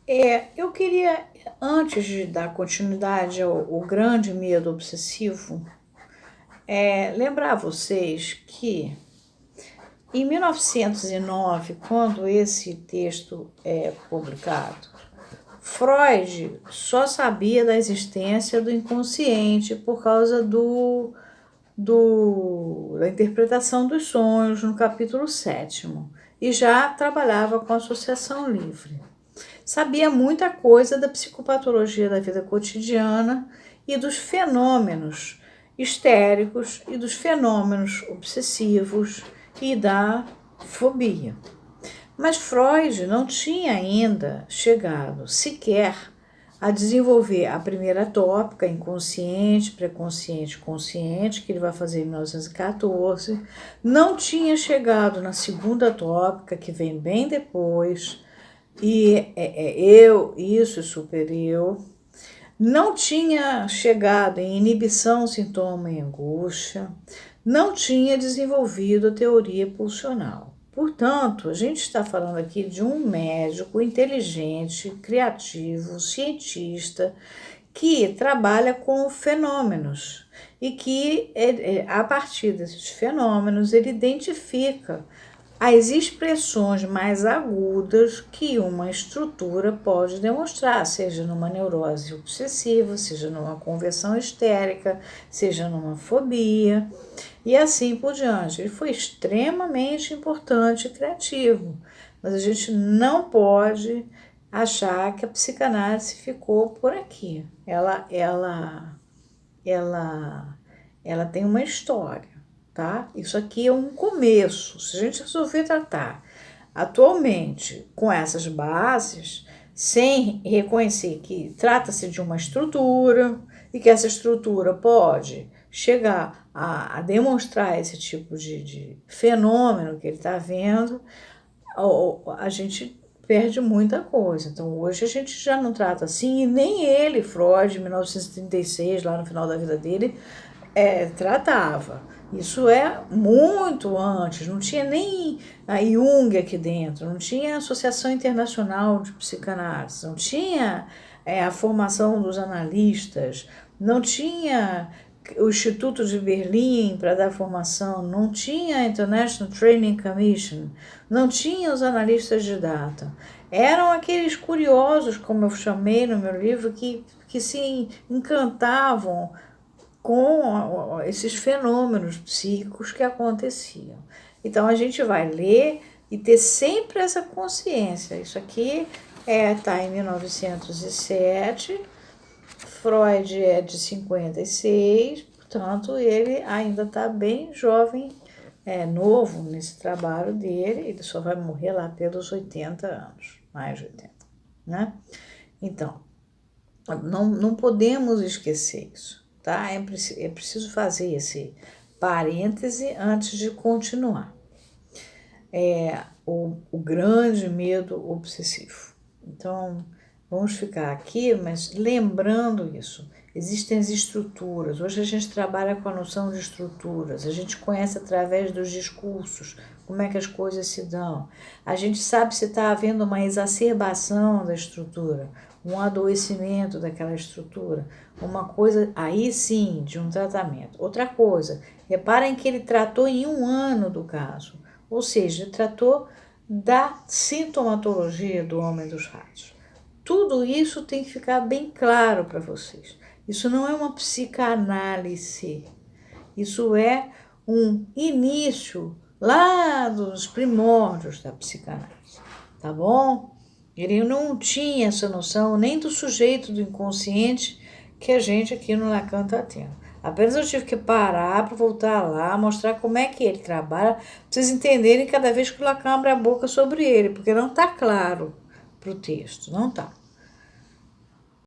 Eu queria, antes de dar continuidade ao grande medo obsessivo, lembrar vocês que em 1909, quando esse texto é publicado, Freud só sabia da existência do inconsciente por causa da interpretação dos sonhos no capítulo 7º e já trabalhava com associação livre. Sabia muita coisa da psicopatologia da vida cotidiana e dos fenômenos histéricos e dos fenômenos obsessivos e da fobia. Mas Freud não tinha ainda chegado sequer a desenvolver a primeira tópica, inconsciente, pré-consciente, consciente, que ele vai fazer em 1914. Não tinha chegado na segunda tópica, que vem bem depois, e eu, isso, super eu. Não tinha chegado em inibição, sintoma e angústia. Não tinha desenvolvido a teoria pulsional. Portanto, a gente está falando aqui de um médico inteligente, criativo, cientista, que trabalha com fenômenos e que, a partir desses fenômenos, ele identifica as expressões mais agudas que uma estrutura pode demonstrar, seja numa neurose obsessiva, seja numa conversão histérica, seja numa fobia, e assim por diante. Ele foi extremamente importante e criativo, mas a gente não pode achar que a psicanálise ficou por aqui. Ela tem uma história. Tá? Isso aqui é um começo. Se a gente resolver tratar atualmente com essas bases, sem reconhecer que trata-se de uma estrutura e que essa estrutura pode chegar a demonstrar esse tipo de fenômeno que ele está vendo, a gente perde muita coisa. Então, hoje a gente já não trata assim, e nem ele, Freud, em 1936, lá no final da vida dele, tratava. Isso é muito antes, não tinha nem a Jung aqui dentro, não tinha a Associação Internacional de Psicanálise, não tinha a formação dos analistas, não tinha o Instituto de Berlim para dar formação, não tinha a International Training Commission, não tinha os analistas de data. Eram aqueles curiosos, como eu chamei no meu livro, que se encantavam com esses fenômenos psíquicos que aconteciam. Então, a gente vai ler e ter sempre essa consciência. Isso aqui está em 1907, Freud é de 56, portanto, ele ainda está bem jovem, novo nesse trabalho dele, ele só vai morrer lá pelos 80 anos, mais de 80, né? Então, não podemos esquecer isso. Tá? É preciso fazer esse parêntese antes de continuar. O grande medo obsessivo. Então, vamos ficar aqui, mas lembrando isso. Existem as estruturas. Hoje a gente trabalha com a noção de estruturas. A gente conhece através dos discursos como é que as coisas se dão. A gente sabe se está havendo uma exacerbação da estrutura, um adoecimento daquela estrutura, uma coisa, aí sim, de um tratamento. Outra coisa, reparem que ele tratou em 1 ano do caso, ou seja, ele tratou da sintomatologia do homem dos ratos. Tudo isso tem que ficar bem claro para vocês. Isso não é uma psicanálise, isso é um início lá dos primórdios da psicanálise, tá bom? Ele não tinha essa noção nem do sujeito do inconsciente que a gente aqui no Lacan está tendo. Apenas eu tive que parar para voltar lá, mostrar como é que ele trabalha, para vocês entenderem cada vez que o Lacan abre a boca sobre ele, porque não está claro para o texto, não está.